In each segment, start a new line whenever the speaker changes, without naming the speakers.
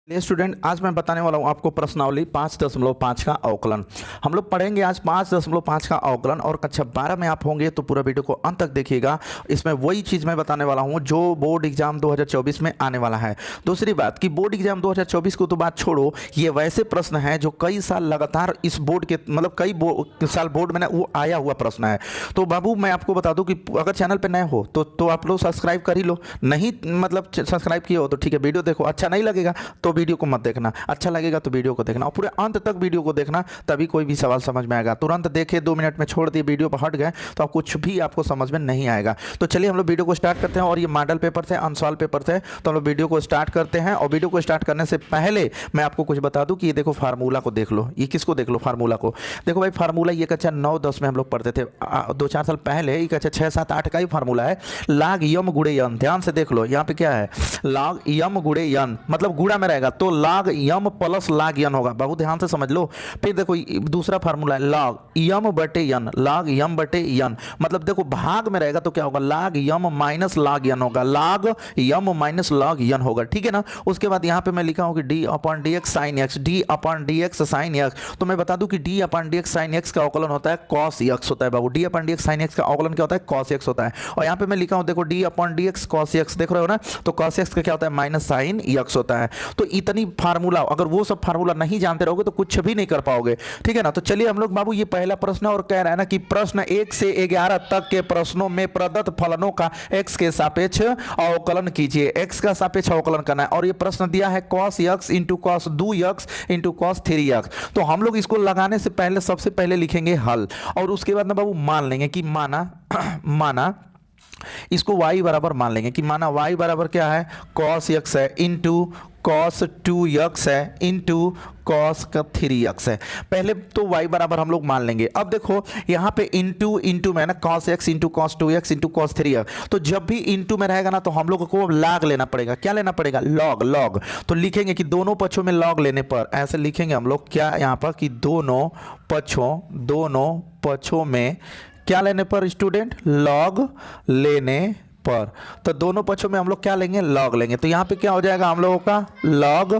चलिए स्टूडेंट, आज मैं बताने वाला हूँ आपको प्रश्नावली 5.5 का अवकलन। हम लोग पढ़ेंगे आज 5.5 का अवकलन और कक्षा 12 में आप होंगे तो पूरा वीडियो को अंत तक देखिएगा। इसमें वही चीज़ मैं बताने वाला हूँ जो बोर्ड एग्जाम 2024 में आने वाला है। दूसरी बात कि बोर्ड एग्जाम 2024 को तो बात छोड़ो, ये वैसे प्रश्न हैं जो कई साल लगातार इस बोर्ड के मतलब कई साल बोर्ड में ना वो आया हुआ प्रश्न है। तो बाबू मैं आपको बता दूँ कि अगर चैनल पर नए हो तो आप लोग सब्सक्राइब कर ही लो, नहीं मतलब सब्सक्राइब किए हो तो ठीक है, वीडियो देखो। अच्छा नहीं लगेगा तो वीडियो को मत देखना, अच्छा लगेगा तो वीडियो को देखना और पूरे अंत तक वीडियो को देखना, तभी कोई भी सवाल समझ में आएगा। तुरंत देखे 2 मिनट में छोड़ दिए वीडियो पर हट गए तो आप कुछ भी आपको समझ में नहीं आएगा। तो चलिए हम लोग वीडियो को स्टार्ट करते हैं। और ये मॉडल पेपर थे, अनसॉल्व पेपर थे, तो हम लोग वीडियो को स्टार्ट करते हैं। और वीडियो को स्टार्ट करने से पहले मैं आपको कुछ बता दूं कि ये देखो फार्मूला को देख लो। ये किसको देख लो? फार्मूला को देखो भाई। फार्मूला ये कक्षा 9-10 में हम लोग पढ़ते थे 2-4 साल पहले। ये कक्षा 6-7-8 का ही फार्मूला है, लाग यम गुणे यन। ध्यान से देख लो, यहाँ पे क्या है, लाग यम गुणे यन, मतलब गुणा में रहेगा तो लाग यम प्लस लाग यन होगा। बाबू ध्यान से समझ लो। फिर देखो दूसरा फार्मूला है लाग यम बटे यन, लाग यम बटे यन, मतलब देखो भाग में रहेगा तो क्या होगा, लाग यम माइनस लाग यन होगा, लाग यम माइनस लाग यन होगा, ठीक है ना। उसके बाद यहाँ पे मैं लिखा हूँ कि d upon d x sine x, d upon d x sine x. तो मैं बता दूं कि d upon d x sine x का अवकलन होता है कॉस एक्स होता है। बाबू d upon d x sine x का अवकलन क्या होता है? कॉस एक्स होता है। और यहाँ पे मैं लिखा हूँ देखो d upon d x cos x, देख रहे हो ना, तो कॉस एक्स का क्या होता है? माइनस साइन एक्स होता है। तो इतनी फार्मूला, अगर वो सब फार्मूला नहीं जानते रहोगे तो कुछ भी नहीं कर पाओगे, ठीक है ना। तो चलिए हम लोग बाबू, ये पहला प्रश्न और कह रहा है ना कि प्रश्न 1 से 11 तक के प्रश्नों में प्रदत्त फलनों का x के सापेक्ष अवकलन कीजिए। x का सापेक्ष अवकलन करना है और ये प्रश्न दिया है cos x into cos 2x into cos 3x। तो हम लोग इसको लगाने से पहले सबसे पहले लिखेंगे हल और उसके बाद ना बाबू मान लेंगे कि माना इसको y बराबर मान लेंगे कि माना y बराबर क्या है, cos x है इंटू cos 2x है इंटू cos का 3x है। पहले तो y बराबर हम लोग मान लेंगे। अब देखो यहाँ पे इंटू में ना cos x into cos 2x into cos 3x, तो जब भी इंटू में रहेगा ना तो हम लोग को log लेना पड़ेगा। क्या लेना पड़ेगा? log। तो लिखेंगे कि दोनों पक्षों में log लेने पर ऐसे लिखेंगे हम लोग क्या यहाँ पर कि दोनों पक्षों में क्या लेने पर स्टूडेंट? लॉग लेने पर। तो दोनों पक्षों में हम लोग क्या लेंगे? लॉग लेंगे। तो यहाँ पे क्या हो जाएगा हम लोगों का? लॉग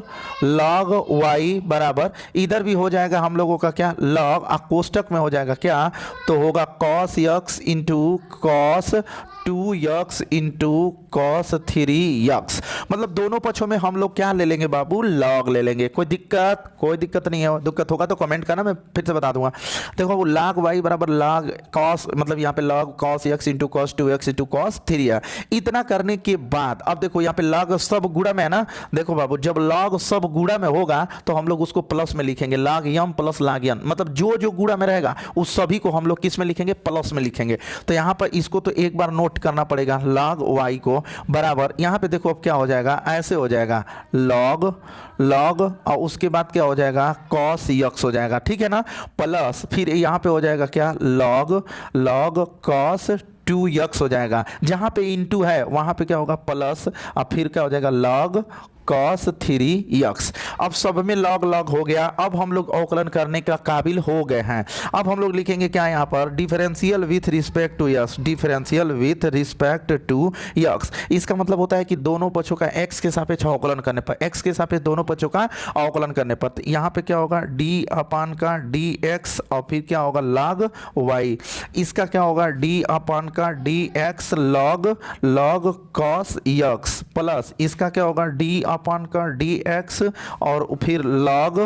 y बराबर, इधर भी हो जाएगा हम लोगों का क्या? लॉग, कोष्टक में हो जाएगा क्या? तो होगा cos x into cos 2x into cos 3x। मतलब दोनों पक्षों में हम लोग क्या ले लेंगे बाबू? लॉग ले लेंगे। कोई दिक्कत नहीं है। दिक्कत होगा तो कमेंट करना, मैं फिर से बता दूंगा। देखो वो log y बराबर log cos, मतलब यहाँ पे log cos x into cos 2x into cos 3x। इतना करने के बाद अब देखो यहाँ पे log सब गुणा में है ना। देखो बाबू जब log सब गुणा में होगा तो हम लोग उसको प्लस में लिखेंगे, log m plus log n, मतलब जो गुणा में रहेगा उस सभी को हम लोग किस में लिखेंगे? प्लस में लिखेंगे। तो यहाँ पर इसको तो एक बार नोट करना पड़ेगा, log y को बराबर, यहाँ पे देखो अब क्या हो जाएगा, ऐसे हो जाएगा log और उसके बाद क्या हो जाएगा? cos x हो जाएगा, ठीक है ना, प्लस फिर यहाँ पे हो जाएगा क्या? log cos 2x हो जाएगा। जहाँ पे इंटू है वहाँ पे क्या होगा? प्लस, और फिर क्या हो जाएगा? log cos 3x। अब सब में log हो गया। अब हम लोग अवकलन करने का काबिल हो गए हैं। अब हम लोग लिखेंगे क्या यहाँ पर? Differential with respect to x, differential with respect to x। इसका मतलब होता है कि दोनों पक्षों का x के सापेक्ष अवकलन करने पर, x के सापेक्ष दोनों पक्षों का अवकलन करने पर, तो यहाँ पे क्या होगा? d अपान का dx और फिर क्या होगा? log y। इसका क्या होगा? d अपान का dx log cos x plus इसका क्या होगा? d अपान का dx और फिर log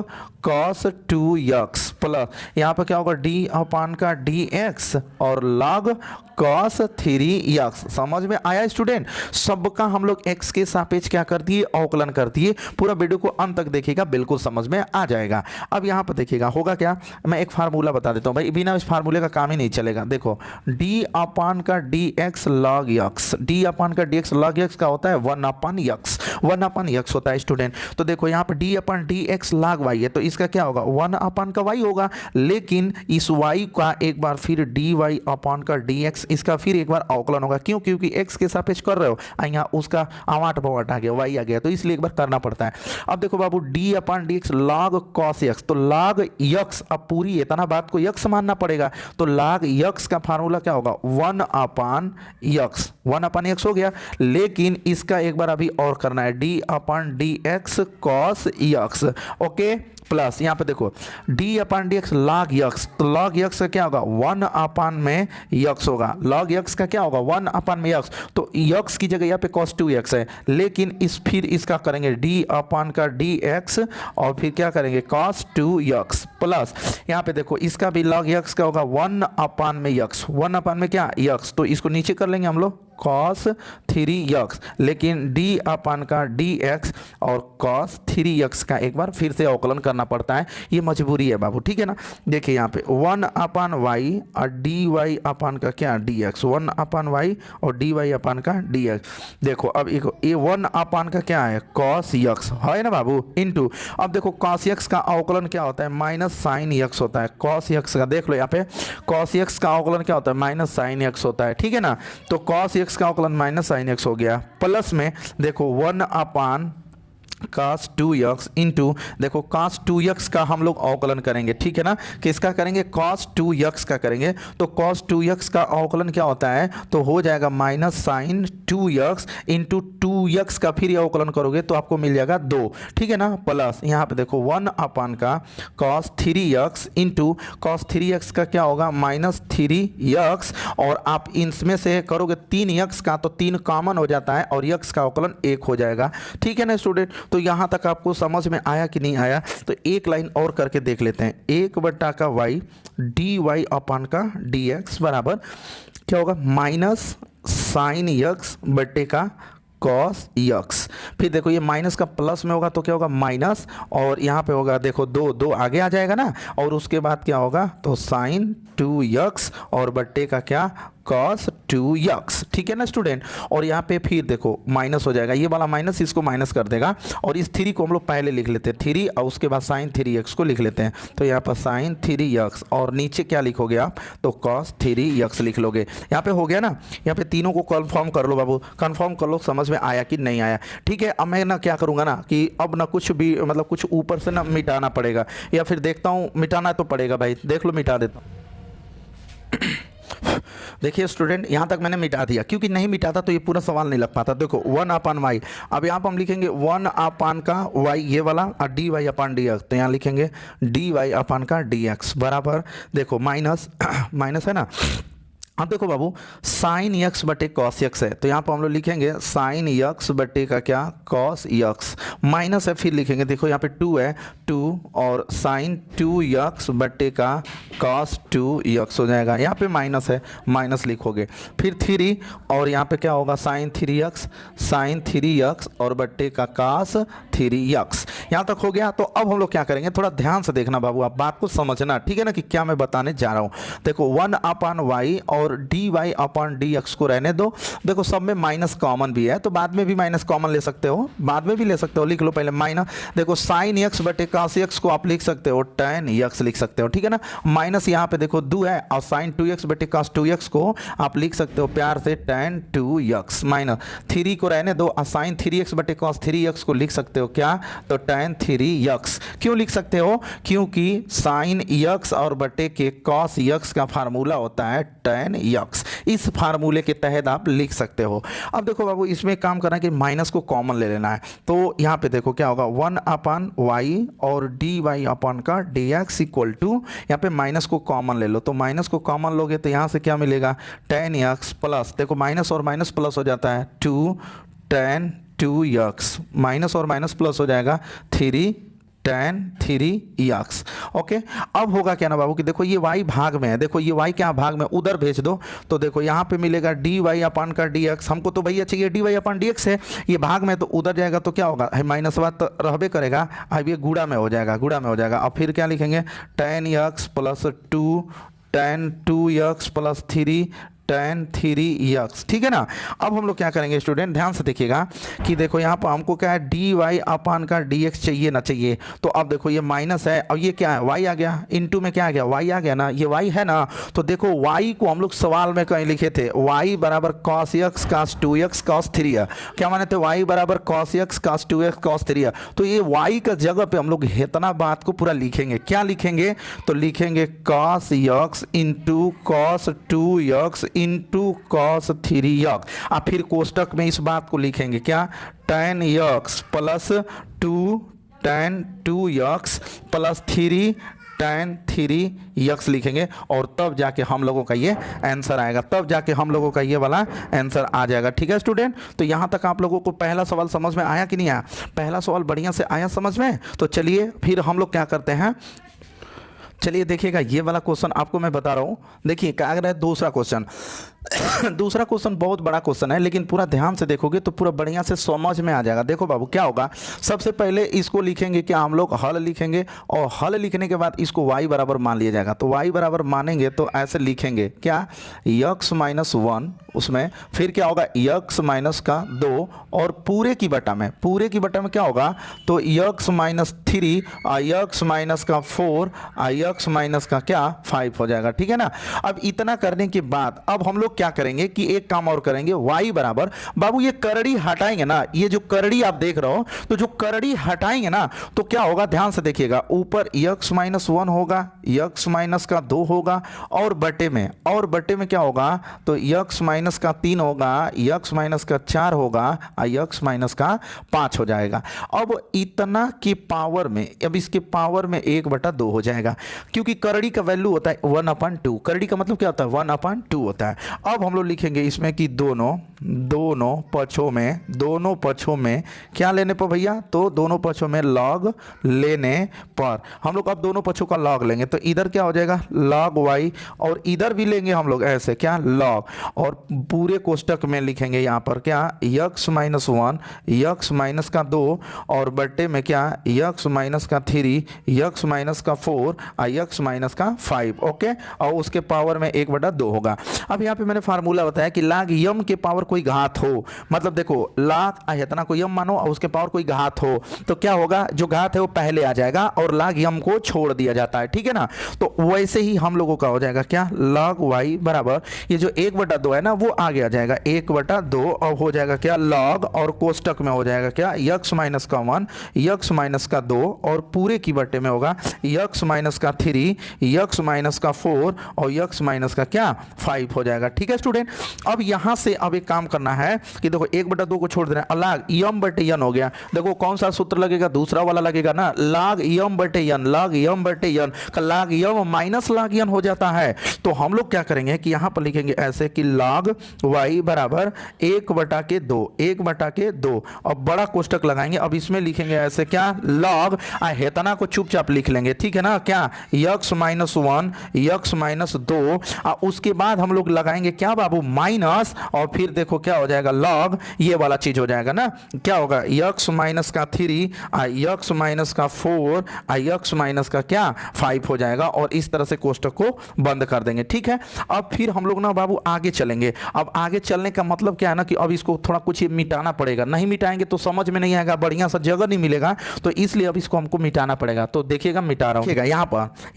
cos 2x प्लस यहाँ पर क्या होगा? d अपान का dx और log cos 3x। समझ में आया स्टूडेंट? सबका हम लोग x के सापेक्ष क्या कर दिए? अवकलन कर दिए। पूरा वीडियो को अंत तक देखिएगा, बिल्कुल समझ में आ जाएगा। अब यहाँ पर देखिएगा होगा क्या, मैं एक फार्मूला बता देता हूँ भाई, बिना इस फार्मूले का काम ही नहीं चलेगा। देखो d अपान का dx log x, d अपान का dx log x का होता है 1 अपान x होता है स्टूडेंट। तो देखो यहाँ पर d अपान dx log y है, तो इसका क्या होगा? 1 अपान का y होगा, लेकिन इस y का एक बार फिर dy अपान का dx, इसका फिर एक बार अवकलन होगा। क्यों? क्योंकि x के सापेक्ष कर रहे हो, यहाँ उसका आवाट बवाट आ गया, y आ गया, तो इसलिए एक बार करना पड़ता है। अब देखो बाबू d अपान dx log cos x, तो log x, अब पूरी इतना बात को x मानना पड़ेगा, तो log x का फार्मूला क्या होगा? 1 अपान x हो गया। लेकिन इसका एक बार अभी और करना है, d अपान upon d x cos x, okay, plus यहाँ पे देखो d upon d x log x, तो लॉग यक्स का क्या होगा 1 अपॉन में यक्स होगा, लॉग यक्स का क्या होगा 1 अपॉन में यक्स, तो यक्स की जगह यहाँ पे cos 2x है, लेकिन फिर इसका करेंगे डी अपॉन का डी एक्स और फिर क्या करेंगे cos 2x प्लस यहाँ पे देखो इसका भी लॉग यक्स का होगा 1 अपॉन में यक्स, 1 अपॉन में क्या यक्स, तो इसको नीचे कर लेंगे हम लोग cos 3x, लेकिन d अपान का dx और cos 3x का एक बार फिर से अवकलन करना पड़ता है, ये मजबूरी है बाबू, ठीक है ना। देखिए यहाँ पे 1 अपान वाई और dy अपान का क्या dx, 1 अपान वाई और dy अपान का dx। देखो अब ये 1 अपान का क्या है cos x है ना बाबू, इनटू अब देखो cos x का अवकलन क्या होता है माइनस साइन x होता है, cos x का देख लो यहाँ पे cos x का अवकलन क्या होता है माइनस साइन x होता है, ठीक है ना। तो cos x का अवकलन माइनस साइन एक्स हो गया, प्लस में देखो 1 अपान cos 2x इंटू देखो cos 2x का हम लोग अवकलन करेंगे, ठीक है ना, किसका करेंगे cos 2x का करेंगे, तो cos 2x का अवकलन क्या होता है तो हो जाएगा minus sign 2x into 2x का फिर अवकलन करोगे तो आपको मिल जाएगा 2, ठीक है ना, प्लस यहाँ पे देखो 1 अपान का cos 3x into cos 3x का क्या होगा माइनस 3x और आप इनमें से करोगे 3x का तो 3 कॉमन हो जाता है और x का अवकलन 1 हो जाएगा, ठीक है ना स्टूडेंट। तो यहाँ तक आपको समझ में आया कि नहीं आया, तो एक लाइन और करके देख लेते हैं, 1 बटा का y डी वाई अपान का डी एक्स बराबर क्या होगा माइनस साइन यक्स बटे का कॉस यक्स, फिर देखो ये माइनस का प्लस में होगा तो क्या होगा माइनस और यहाँ पे होगा देखो 2 आगे आ जाएगा ना, और उसके बाद क्या होगा तो साइन 2x और बट्टे का क्या cos 2x, ठीक है ना स्टूडेंट। और यहाँ पे फिर देखो माइनस हो जाएगा, ये वाला माइनस इसको माइनस कर देगा और इस 3 को हम लोग पहले लिख लेते हैं 3 और उसके बाद साइन 3x को लिख लेते हैं, तो यहाँ पर साइन 3x और नीचे क्या लिखोगे आप तो cos 3x लिख लोगे। यहाँ पे हो गया ना, यहाँ पे तीनों को कन्फर्म कर लो बाबू, कन्फर्म कर लो समझ में आया कि नहीं आया, ठीक है। अब मैं ना क्या करूँगा ना कि अब ना कुछ भी मतलब कुछ ऊपर से ना मिटाना पड़ेगा, या फिर देखता हूँ मिटाना तो पड़ेगा भाई, देख लो मिटा देता हूँ। देखिए स्टूडेंट यहाँ तक मैंने मिटा दिया, क्योंकि नहीं मिटाता तो ये पूरा सवाल नहीं लग पाता। देखो 1 अपान वाई, अब यहाँ पर हम लिखेंगे 1 अपान का वाई ये वाला और डी वाई अपान डी एक्स, तो यहाँ लिखेंगे डी वाई अपान का डी एक्स बराबर देखो माइनस माइनस है ना। अब देखो बाबू साइन यक्स बटे कॉस यक्स है, तो यहाँ पर हम लोग लिखेंगे साइन यक्स बटे का क्या कॉस यक्स, माइनस है फिर लिखेंगे देखो यहाँ पे 2 है 2 और साइन 2x बटे का कॉस 2x हो जाएगा, यहाँ पे माइनस है माइनस लिखोगे, फिर 3 और यहाँ पे क्या होगा साइन 3x और बट्टे का कॉस 3x, यहाँ तक हो गया। तो अब हम लोग क्या करेंगे, थोड़ा ध्यान से देखना बाबू, आप बात को समझना, ठीक है ना, कि क्या मैं बताने जा रहा हूँ। देखो 1 अपान वाई और d y upon d x को रहने दो, देखो सब में माइनस कॉमन भी है तो बाद में भी माइनस कॉमन ले सकते हो, बाद में भी ले सकते हो, लिख लो पहले माइनस, देखो साइन एक्स बटे कॉस एक्स को आप लिख सकते हो tan एक्स लिख सकते हो, ठीक है ना, माइनस यहाँ पे देखो 2 है और साइन 2x बटे कॉस 2x को आप लिख सकते हो प्यार से tan 2x, माइनस 3 को रहने दो और साइन 3x बटे कॉस 3x को लिख सकते हो क्या तो tan 3x, क्यों लिख सकते हो क्योंकि साइन x और बटे के कॉस x का फार्मूला होता है tan x, इस फार्मूले के तहत आप लिख सकते हो। अब देखो बाबू इसमें काम करना है कि माइनस को कॉमन ले लेना है, तो यहाँ पे देखो क्या होगा 1 अपान वाई और डी वाई अपान का डी एक्स इक्वल टू, यहाँ पे माइनस को कॉमन ले लो, तो माइनस को कॉमन लोगे तो यहाँ से क्या मिलेगा tan x प्लस देखो माइनस और माइनस प्लस हो जाता है 2 tan 2x, माइनस और माइनस प्लस हो जाएगा 3 tan 3x, ओके। अब होगा क्या ना बाबू कि देखो ये y भाग में है, देखो ये y क्या भाग में उधर भेज दो, तो देखो यहाँ पे मिलेगा डी वाई अपान का डी एक्स, हमको तो भैया चाहिए डी वाई अपान डी एक्स है, ये भाग में तो उधर जाएगा तो क्या होगा माइनस बात तो रहबे करेगा, अब ये गुड़ा में हो जाएगा, गुड़ा में हो जाएगा। अब फिर क्या लिखेंगे tan x plus 2 tan 2x plus 3 tan 3x, ठीक है ना। अब हम लोग क्या करेंगे स्टूडेंट ध्यान से देखिएगा कि देखो यहाँ पर हमको क्या है डी वाई अपान का डी एक्स चाहिए ना चाहिए, तो अब देखो ये माइनस है और ये क्या है y आ गया, इनटू में क्या आ गया y आ गया ना, ये y है ना, तो देखो y को हम लोग सवाल में कहीं लिखे थे y बराबर cos x cos 2x cos 3 है, क्या माने थे y बराबर cos x cos 2x cos 3 है, तो ये y का जगह पे हम लोग इतना बात को पूरा लिखेंगे, क्या लिखेंगे तो लिखेंगे cos x into cos 2x into cos 3x। अब फिर कोष्टक में इस बात को लिखेंगे क्या, tan x plus 2 tan 2x plus 3 tan 3x लिखेंगे और तब जाके हम लोगों का ये आंसर आएगा, तब जाके हम लोगों का ये वाला आंसर आ जाएगा। ठीक है स्टूडेंट, तो यहाँ तक आप लोगों को पहला सवाल समझ में आया कि नहीं आया? पहला सवाल बढ़िया से आया समझ में? तो चलिए फिर हम लोग क्या करते हैं, चलिए देखिएगा ये वाला क्वेश्चन आपको मैं बता रहा हूँ। देखिए क्या है दूसरा क्वेश्चन। दूसरा क्वेश्चन बहुत बड़ा क्वेश्चन है, लेकिन पूरा ध्यान से देखोगे तो पूरा बढ़िया से समझ में आ जाएगा। देखो बाबू क्या होगा, सबसे पहले इसको लिखेंगे क्या हम लोग, हल लिखेंगे और हल लिखने के बाद इसको y बराबर मान लिया जाएगा। तो y बराबर मानेंगे तो ऐसे लिखेंगे क्या, x माइनस 1, उसमें फिर क्या होगा x माइनस का 2 और पूरे की बटा में क्या होगा, तो x माइनस 3 x माइनस का 4 x माइनस का क्या 5 हो जाएगा। ठीक है ना। अब इतना करने के बाद अब हम लोग क्या करेंगे कि एक काम और करेंगे, y बराबर बाबू ये करड़ी हटाएंगे ना, ये जो करड़ी आप देख रहे हो, तो जो करड़ी हटाएंगे ना तो क्या होगा, ध्यान से देखिएगा, ऊपर x माइनस 1 होगा, x माइनस का 2 होगा और बटे में क्या होगा, तो x माइनस का 3 होगा, x माइनस का 4 होगा, x माइनस का 5 हो जाएगा। अब इतना की पावर में, अब इसके पावर में 1/2 हो जाएगा, क्योंकि करड़ी का वैल्यू होता है 1/2। करड़ी का मतलब क्या होता है, 1/2 होता है। अब हम लोग लिखेंगे इसमें कि दोनों पक्षों में क्या लेने पर भैया, तो दोनों पक्षों में लॉग लेने पर हम लोग अब दोनों पक्षों का लॉग लेंगे, तो इधर क्या हो जाएगा log y और इधर भी लेंगे हम लोग ऐसे क्या log, और पूरे कोष्टक में लिखेंगे यहाँ पर क्या x माइनस 1 x माइनस का 2 और बट्टे में क्या x माइनस का 3 x माइनस का 4 x माइनस का 5। ओके, और उसके पावर में 1/2 होगा। अब यहाँ पे मैंने फार्मूला बताया कि log m के पावर कोई घात हो, मतलब देखो log इतना कोई m मानो और उसके पावर कोई घात हो तो क्या होगा, जो घात है वो पहले आ जाएगा और log m को छोड़ दिया जाता है। ठीक है ना। तो वैसे ही हम लोगों का हो जाएगा क्या, log y बराबर ये जो 1/2 है ना वो आगे आ जाएगा 1/2 और हो जाएगा क्या log, और कोष्टक में हो जाएगा क्या x माइनस का 1 x माइनस का 2 और पूरे की बटे में होगा x माइनस का 3 x माइनस का 4 और x माइनस का क्या 5 हो जाएगा। ठीक है स्टूडेंट। अब यहां से अब एक काम करना है कि देखो 1/2 को छोड़ देना है, log m बटे n हो गया। देखो कौन सा सूत्र लगेगा, दूसरा वाला लगेगा ना, log m बटे n, log m बटे n का log m minus log n हो जाता है। तो हम लोग क्या करेंगे कि यहां पर लिखेंगे ऐसे कि log y बराबर 1/2 और बड़ा कोष्टक लगाएंगे। अब इसमें लिखेंगे ऐसे क्या log हेतना को चुपचाप लिख लेंगे। ठीक है ना, क्या x माइनस 1 x माइनस 2 उसके बाद हम लोग लगाएंगे क्या बाबू माइनस, और फिर देखो क्या हो जाएगा log ये वाला चीज हो जाएगा ना, क्या होगा x माइनस का 3 x माइनस का 4 x माइनस का क्या 5 हो जाएगा, और इस तरह से कोष्टक को बंद कर देंगे। ठीक है। अब फिर हम लोग ना बाबू आगे चलेंगे। अब आगे चलने का मतलब क्या है ना कि अब इसको थोड़ा कुछ मिटाना पड़ेगा, नहीं मिटाएंगे तो समझ में नहीं आएगा, बढ़िया सा जगह नहीं मिलेगा, तो इसलिए अब इसको हमको मिटाना पड़ेगा। तो देखिएगा मिटा रहा हूँ।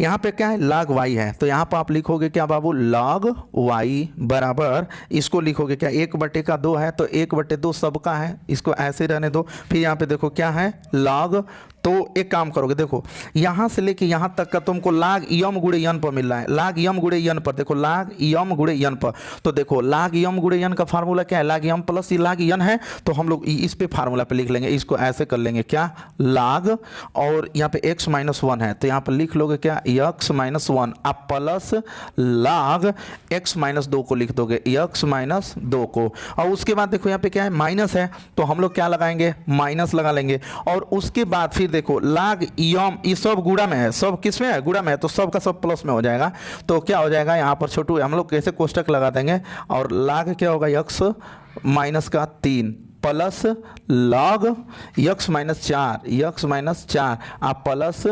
यहाँ पे क्या है log y है, तो यहाँ पर आप लिखोगे क्या बाबू log y बराबर इसको लिखोगे क्या 1/2 है, तो 1/2 सबका है, इसको ऐसे रहने दो। फिर यहाँ पे देखो क्या है log, तो एक काम करोगे देखो यहां से लेके यहां तक का तुमको log m गुणे n पर मिल रहा है, log m गुणे n पर, देखो log m गुणे n पर, तो देखो log m गुणे n का फार्मूला क्या है, log m plus log n है, तो हम लोग इस पे फार्मूला पे लिख लेंगे, इसको ऐसे कर लेंगे क्या log, और यहाँ पे x माइनस 1 है तो यहाँ पर लिख लोगे क्या x माइनस 1 आप प्लस log x माइनस 2 को लिख दोगे x माइनस 2 को, और उसके बाद देखो यहाँ पे क्या है माइनस है, तो हम लोग क्या लगाएंगे माइनस लगा लेंगे, और उसके बाद फिर देखो log m ये सब गुणा में है, सब किस में है गुणा में है, तो सब का सब प्लस में हो जाएगा। तो क्या हो जाएगा यहाँ पर छोटू हम लोग कैसे कोष्टक लगा देंगे, और log क्या होगा x माइनस का 3 प्लस log x माइनस 4 आप प्लस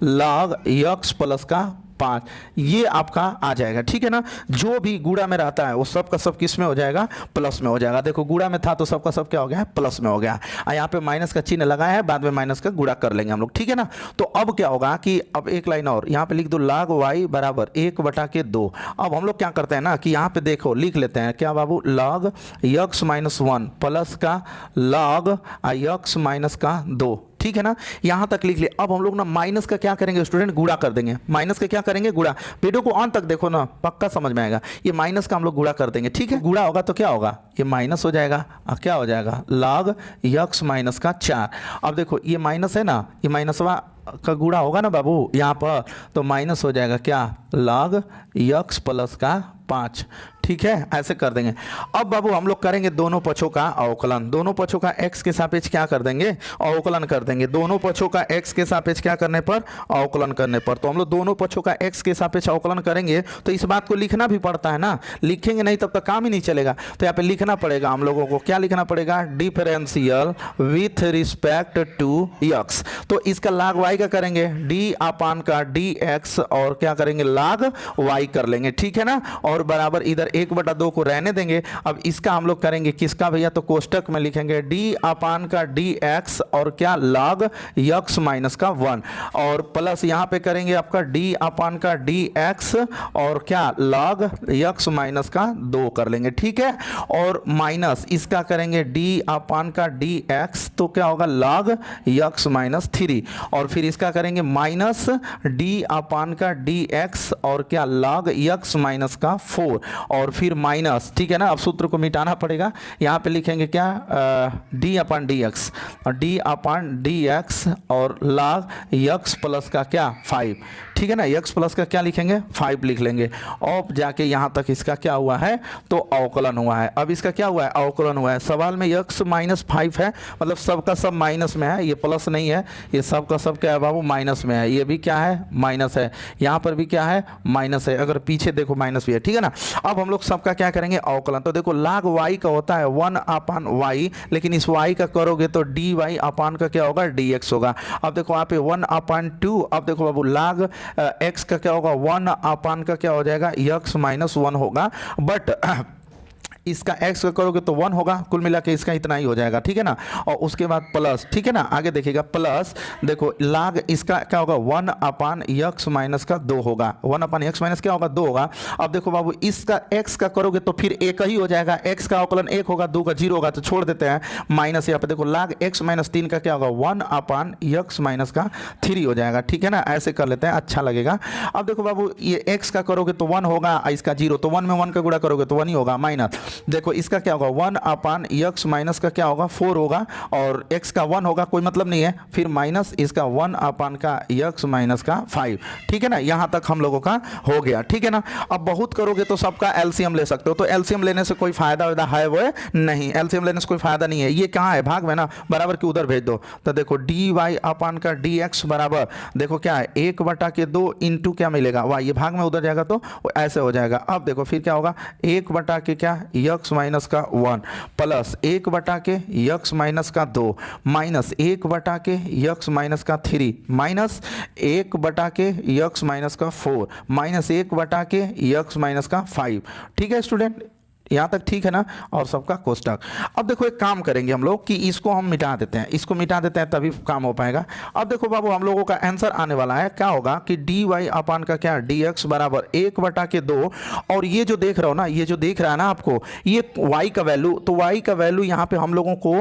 log x प्लस का 5, ये आपका आ जाएगा। ठीक है ना। जो भी गुणा में रहता है वो सब का सब किस में हो जाएगा प्लस में हो जाएगा। देखो गुणा में था तो सब का सब क्या हो गया प्लस में हो गया, यहाँ पे माइनस का चिन्ह लगाया है, बाद में माइनस का गुणा कर लेंगे हम लोग। ठीक है ना। तो अब क्या होगा कि अब एक लाइन और यहाँ पे लिख दो log y बराबर 1/2। अब हम लोग क्या करते हैं ना कि यहाँ पे देखो लिख लेते हैं क्या बाबू log x माइनस 1 प्लस का log x माइनस का 2। ठीक है ना, यहाँ तक लिख लिया। अब हम लोग ना माइनस का क्या करेंगे स्टूडेंट, गुणा कर देंगे। माइनस का क्या करेंगे, गुणा। वीडियो को अंत तक देखो ना, पक्का समझ में आएगा। ये माइनस का हम लोग गुणा कर देंगे, ठीक है। गुणा होगा तो क्या होगा, ये माइनस हो जाएगा, और क्या हो जाएगा, log x माइनस का 4। अब देखो ये माइनस है ना, ये माइनसवा का गुणा होगा ना बाबू यहाँ पर, तो माइनस हो जाएगा क्या, log x प्लस का 5, ठीक है, ऐसे कर देंगे। अब बाबू हम लोग करेंगे दोनों पक्षों का अवकलन। दोनों पक्षों का x के सापेक्ष क्या कर देंगे, अवकलन कर देंगे। दोनों पक्षों का x के सापेक्ष क्या करने पर, अवकलन करने पर। तो हम लोग दोनों पक्षों का x के सापेक्ष अवकलन करेंगे तो इस बात को लिखना भी पड़ता है ना, लिखेंगे नहीं तब तक काम ही नहीं चलेगा। तो यहाँ पे लिखना पड़ेगा हम लोगों को, क्या लिखना पड़ेगा, differential with respect to x। तो इसका log y का करेंगे d अपान का dx और क्या करेंगे, log y कर लेंगे, ठीक है ना, और बराबर इधर 1/2 को रहने देंगे। अब इसका हम लोग करेंगे किसका भैया, तो कोष्टक में लिखेंगे d अपान का dx और क्या, log x माइनस का 1 और प्लस यहाँ पे करेंगे आपका d अपान का dx और क्या, log x माइनस का 2 कर लेंगे, ठीक है। और माइनस इसका करेंगे d अपान का dx तो क्या होगा, log x माइनस 3 और फिर इसका करेंगे माइनस d अपान का dx और क्या, log x माइनस का 4 और फिर माइनस, ठीक है ना। अब सूत्र को मिटाना पड़ेगा, यहाँ पे लिखेंगे क्या, d अपान dx और d अपान dx और log x प्लस का क्या, 5, ठीक है ना। x प्लस का क्या लिखेंगे, 5 लिख लेंगे। अब जाके यहाँ तक इसका क्या हुआ है, तो अवकलन हुआ है। अब इसका क्या हुआ है, अवकलन हुआ है। सवाल में x माइनस 5 है, मतलब सब का सब माइनस में है, ये प्लस नहीं है, ये सब का सब क्या है बाबू, माइनस में है। ये भी क्या है, माइनस है, यहाँ पर भी क्या है, माइनस है, अगर पीछे देखो माइनस भी है, ठीक है ना। अब हम लोग सबका क्या करेंगे, अवकलन। तो देखो log y का होता है 1 अपान y, लेकिन इस y का करोगे तो dy अपान का क्या होगा, dx होगा। अब देखो यहाँ पे 1 अपान 2, अब देखो बाबू log x का क्या होगा, 1 अपान का क्या हो जाएगा, x माइनस 1 होगा, बट इसका x का करोगे तो 1 होगा, कुल मिला के इसका इतना ही हो जाएगा, ठीक है ना। और उसके बाद प्लस, ठीक है ना, आगे देखिएगा प्लस, देखो log इसका क्या होगा, 1 अपान x माइनस का 2 होगा, 1 अपान x माइनस क्या होगा, 2 होगा। अब देखो बाबू इसका x का करोगे तो फिर एक ही हो जाएगा, x का अवकलन 1 होगा, 2 का 0 होगा, तो छोड़ देते हैं माइनस। यहाँ पे देखो log x माइनस 3 का क्या होगा, 1 अपान x माइनस का 3 हो जाएगा, ठीक है ना, ऐसे कर लेते हैं, अच्छा लगेगा। अब देखो बाबू ये x का करोगे तो 1 होगा, इसका 0, तो 1 में 1 का गुणा करोगे तो 1 ही होगा, माइनस। देखो इसका क्या होगा, 1 अपान x माइनस का क्या होगा, 4 होगा और x का 1 होगा, कोई मतलब नहीं है, फिर माइनस इसका 1 अपान का x माइनस का 5, ठीक है ना। यहाँ तक हम लोगों का हो गया, ठीक है ना। अब बहुत करोगे तो सबका एलसीएम ले सकते हो, तो एलसीएम लेने से कोई फायदा है वो नहीं, एलसीएम लेने से कोई फायदा नहीं है। ये कहाँ है, भाग में ना, बराबर के उधर भेज दो। तो देखो dy अपान का dx बराबर देखो क्या है, 1/2 इंटू क्या मिलेगा, y, ये भाग में उधर जाएगा तो ऐसे हो जाएगा। अब देखो फिर क्या होगा, 1/के क्या, x माइनस का 1 प्लस 1/के x माइनस का 2 माइनस 1/के x माइनस का 3 माइनस 1/के x माइनस का 4 माइनस 1/के x माइनस का 5, ठीक है स्टूडेंट, यहाँ तक ठीक है ना। और सबका कोष्टक। अब देखो एक काम करेंगे हम लोग कि इसको हम मिटा देते हैं, इसको मिटा देते हैं तभी काम हो पाएगा। अब देखो बाबू हम लोगों का आंसर आने वाला है, क्या होगा कि dy अपान का क्या, dx बराबर 1/2 और ये जो देख रहे हो ना, ये जो देख रहा है ना आपको, ये y का वैल्यू, तो y का वैल्यू यहाँ पे हम लोगों को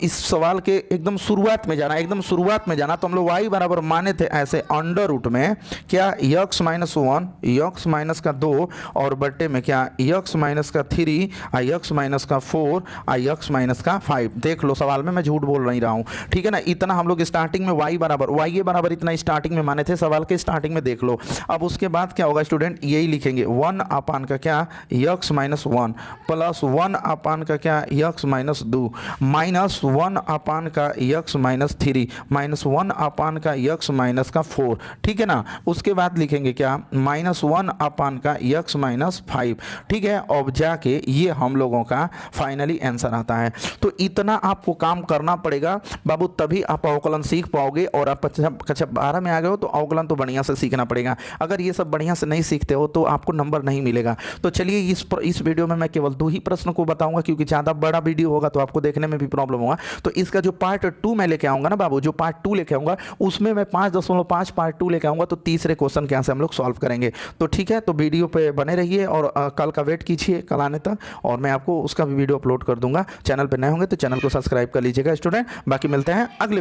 इस सवाल के एकदम शुरुआत में जाना, एकदम शुरुआत में जाना। तो हम लोग y बराबर माने थे ऐसे अंडर रूट में क्या, x माइनस 1 x माइनस का 2 और बट्टे में क्या, x माइनस का 3 x माइनस का 4 x माइनस का 5। देख लो सवाल में मैं झूठ बोल नहीं रहा हूँ, ठीक है ना। इतना हम लोग स्टार्टिंग में y बराबर इतना स्टार्टिंग में माने थे, सवाल के स्टार्टिंग में देख लो। अब उसके बाद क्या होगा स्टूडेंट, यही लिखेंगे 1 अपान का क्या, x माइनस 1 प्लस 1 अपान का क्या, x माइनस 2 माइनस 1 अपान का x माइनस 3 माइनस 1 अपान का x माइनस का 4, ठीक है ना। उसके बाद लिखेंगे क्या, माइनस 1 अपान का x माइनस 5, ठीक है। अब जाके ये हम लोगों का फाइनली आंसर आता है। तो इतना आपको काम करना पड़ेगा बाबू, तभी आप अवकलन सीख पाओगे। और आप कक्षा 12 में आ गए हो तो अवकलन तो बढ़िया से सीखना पड़ेगा। अगर ये सब बढ़िया से नहीं सीखते हो तो आपको नंबर नहीं मिलेगा। तो चलिए इस वीडियो में मैं केवल 2 ही प्रश्न को बताऊंगा, क्योंकि ज़्यादा बड़ा वीडियो होगा तो आपको देखने में भी प्रॉब्लम होगा। तो इसका जो पार्ट 2 मैं लेके आऊँगा ना बाबू, जो पार्ट 2 लेके आऊँगा उसमें मैं 5.5 पार्ट 2 लेके आऊँगा। तो तीसरे क्वेश्चन के यहाँ से हम लोग सॉल्व करेंगे। तो ठीक है, तो वीडियो पे बने रहिए और कल का वेट कीजिए, कल आने तक, और मैं आपको उसका भी वीडियो अपलोड कर दूंगा। चैनल पे नए होंगे तो चैनल को सब्सक्राइब कर लीजिएगा स्टूडेंट। बाकी मिलते हैं अगले